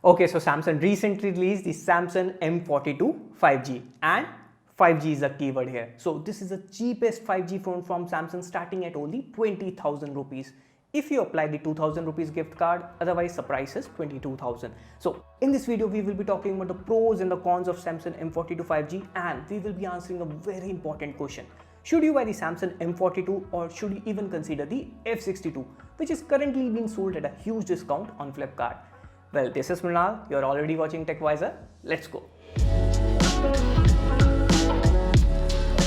Okay, so Samsung recently released the Samsung M42 5G, and 5G is a keyword here. So this is the cheapest 5G phone from Samsung, starting at only 20,000 rupees. If you apply the 2,000 rupees gift card, otherwise the price is 22,000. So in this video, we will be talking about the pros and the cons of Samsung M42 5G, and we will be answering a very important question. Should you buy the Samsung M42 or should you even consider the F62, which is currently being sold at a huge discount on Flipkart? Well, this is Mrinal. You're already watching TechWiser. Let's go.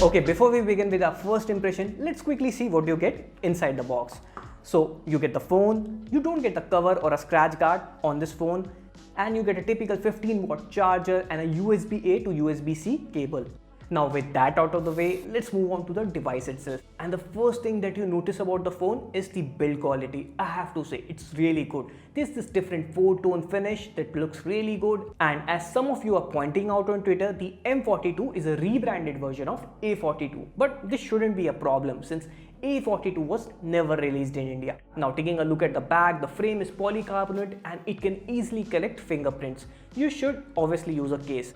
Okay, before we begin with our first impression, let's quickly see what you get inside the box. So you get the phone, you don't get the cover or a scratch guard on this phone, and you get a typical 15-watt charger and a USB-A to USB-C cable. Now with that out of the way, let's move on to the device itself. And the first thing that you notice about the phone is the build quality. I have to say, it's really good. There's this different 4-tone finish that looks really good. And as some of you are pointing out on Twitter, the M42 is a rebranded version of A42. But this shouldn't be a problem since A42 was never released in India. Now taking a look at the back, the frame is polycarbonate and it can easily collect fingerprints. You should obviously use a case.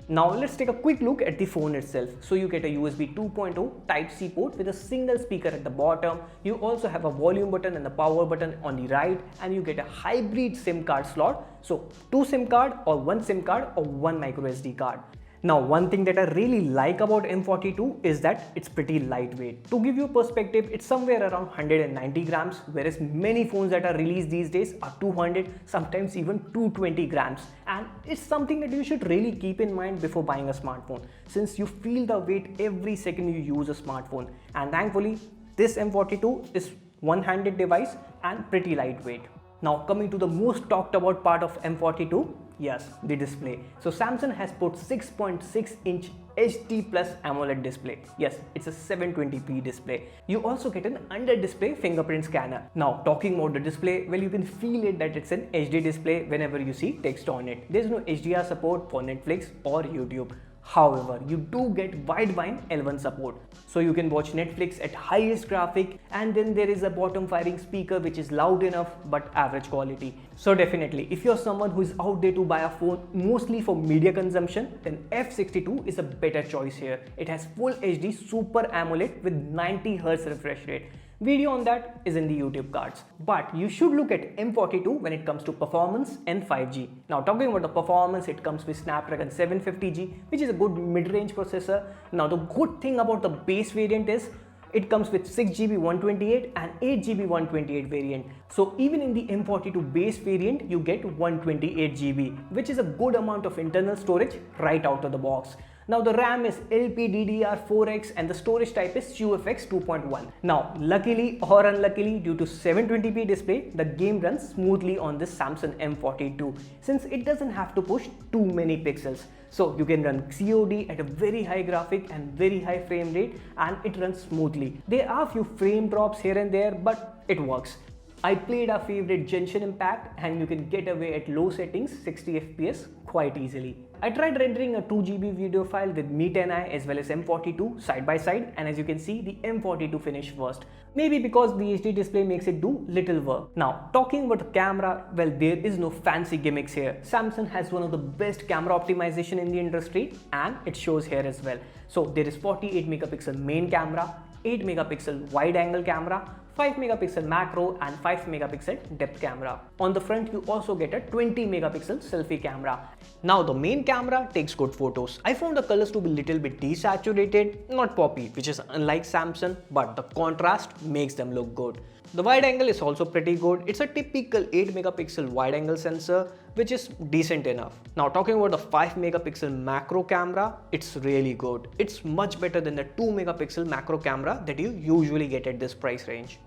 Now let's take a quick look at the phone itself. So you get a USB 2.0 Type-C port with a single speaker at the bottom. You also have a volume button and the power button on the right, and you get a hybrid SIM card slot. So 2 SIM card or 1 SIM card or 1 micro SD card. Now one thing that I really like about M42 is that it's pretty lightweight. To give you a perspective, it's somewhere around 190 grams, whereas many phones that are released these days are 200, sometimes even 220 grams. And it's something that you should really keep in mind before buying a smartphone, since you feel the weight every second you use a smartphone. And thankfully, this M42 is one-handed device and pretty lightweight. Now coming to the most talked about part of M42, yes, the display. So Samsung has put 6.6-inch HD Plus AMOLED display. Yes, it's a 720p display. You also get an under-display fingerprint scanner. Now talking about the display, well, you can feel it that it's an HD display whenever you see text on it. There's no HDR support for Netflix or YouTube. However, you do get wideband L1 support, so you can watch Netflix at highest graphic, and then there is a bottom firing speaker which is loud enough but average quality. So definitely, if you're someone who is out there to buy a phone mostly for media consumption, then F62 is a better choice here. It has full HD Super AMOLED with 90Hz refresh rate. Video on that is in the YouTube cards. But you should look at M42 when it comes to performance and 5G. Now talking about the performance, it comes with Snapdragon 750G, which is a good mid-range processor. Now the good thing about the base variant is it comes with 6GB 128 and 8GB 128 variant. So even in the M42 base variant, you get 128GB, which is a good amount of internal storage right out of the box. Now the RAM is LPDDR4X and the storage type is UFS 2.1. Now luckily or unluckily, due to 720p display, the game runs smoothly on this Samsung M42 since it doesn't have to push too many pixels. So you can run COD at a very high graphic and very high frame rate, and it runs smoothly. There are a few frame drops here and there, but it works. I played our favorite Genshin Impact and you can get away at low settings 60 FPS quite easily. I tried rendering a 2GB video file with Mi 10i as well as M42 side by side, and as you can see, the M42 finished first. Maybe because the HD display makes it do little work. Now talking about the camera, well, there is no fancy gimmicks here. Samsung has one of the best camera optimization in the industry, and it shows here as well. So there is 48 megapixel main camera, 8 megapixel wide angle camera, 5 megapixel macro and 5 megapixel depth camera. On the front, you also get a 20 megapixel selfie camera. Now the main camera takes good photos. I found the colors to be little bit desaturated, not poppy, which is unlike Samsung, but the contrast makes them look good. The wide angle is also pretty good. It's a typical 8 megapixel wide angle sensor, which is decent enough. Now talking about the 5 megapixel macro camera, it's really good. It's much better than the 2 megapixel macro camera that you usually get at this price range.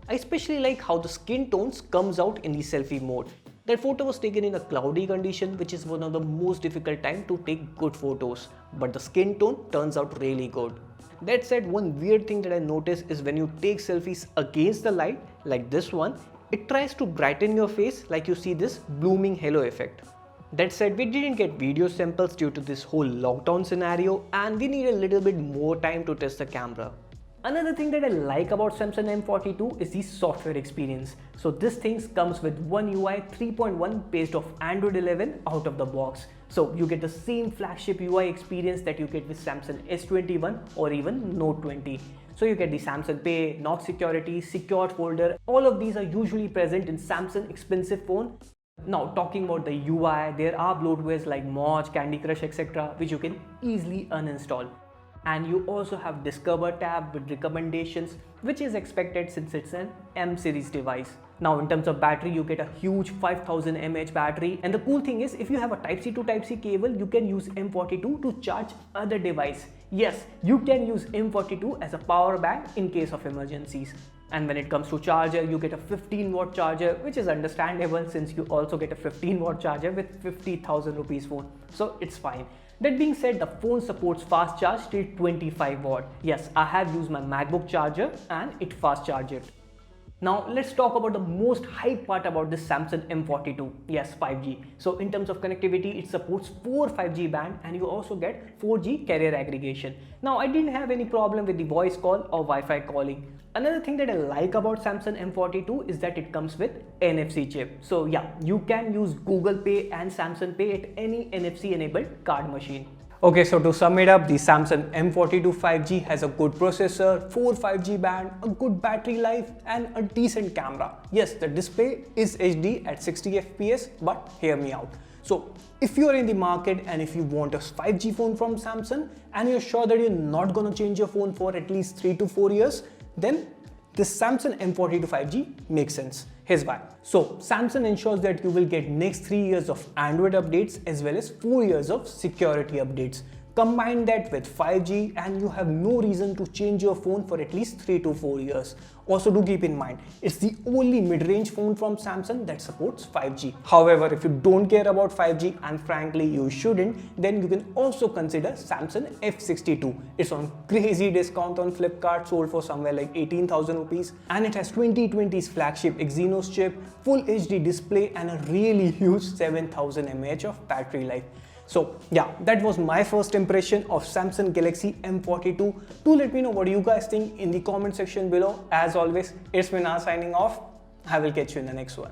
I especially like how the skin tones comes out in the selfie mode. That photo was taken in a cloudy condition, which is one of the most difficult time to take good photos, but the skin tone turns out really good. That said, one weird thing that I noticed is when you take selfies against the light, like this one, it tries to brighten your face like you see this blooming halo effect. That said, we didn't get video samples due to this whole lockdown scenario, and we need a little bit more time to test the camera. Another thing that I like about Samsung M42 is the software experience. So this thing comes with One UI 3.1 based off Android 11 out of the box. So you get the same flagship UI experience that you get with Samsung S21 or even Note 20. So you get the Samsung Pay, Knock Security, Secured Folder. All of these are usually present in Samsung expensive phone. Now talking about the UI, there are bloatwares like Moj, Candy Crush, etc. which you can easily uninstall. And you also have Discover tab with recommendations, which is expected since it's an M series device. Now in terms of battery, you get a huge 5000 mAh battery, and the cool thing is if you have a Type-C to Type-C cable, you can use M42 to charge other device. Yes, you can use M42 as a power bank in case of emergencies. And when it comes to charger, you get a 15-watt charger, which is understandable since you also get a 15-watt charger with 50,000 rupees phone. So it's fine. That being said, the phone supports fast charge till 25 watt. Yes, I have used my MacBook charger and it fast charged it. Now let's talk about the most hype part about this Samsung M42. Yes, 5G. So in terms of connectivity, it supports 4 5G band and you also get 4G carrier aggregation. Now I didn't have any problem with the voice call or Wi-Fi calling. Another thing that I like about Samsung M42 is that it comes with NFC chip. So yeah, you can use Google Pay and Samsung Pay at any NFC enabled card machine. Okay, so to sum it up, the Samsung M42 5G has a good processor, 4 5G band, a good battery life and a decent camera. Yes, the display is HD at 60 FPS, but hear me out. So if you are in the market and if you want a 5G phone from Samsung and you're sure that you're not going to change your phone for at least 3 to 4 years, then this Samsung M42 5G makes sense. Here's why. So Samsung ensures that you will get next 3 years of Android updates as well as 4 years of security updates. Combine that with 5G and you have no reason to change your phone for at least 3 to 4 years. Also do keep in mind, it's the only mid-range phone from Samsung that supports 5G. However, if you don't care about 5G, and frankly you shouldn't, then you can also consider Samsung F62. It's on crazy discount on Flipkart, sold for somewhere like 18,000 rupees. And it has 2020's flagship Exynos chip, full HD display and a really huge 7000 mAh of battery life. So yeah, that was my first impression of Samsung Galaxy M42. Do let me know what you guys think in the comment section below. As always, it's Minar signing off. I will catch you in the next one.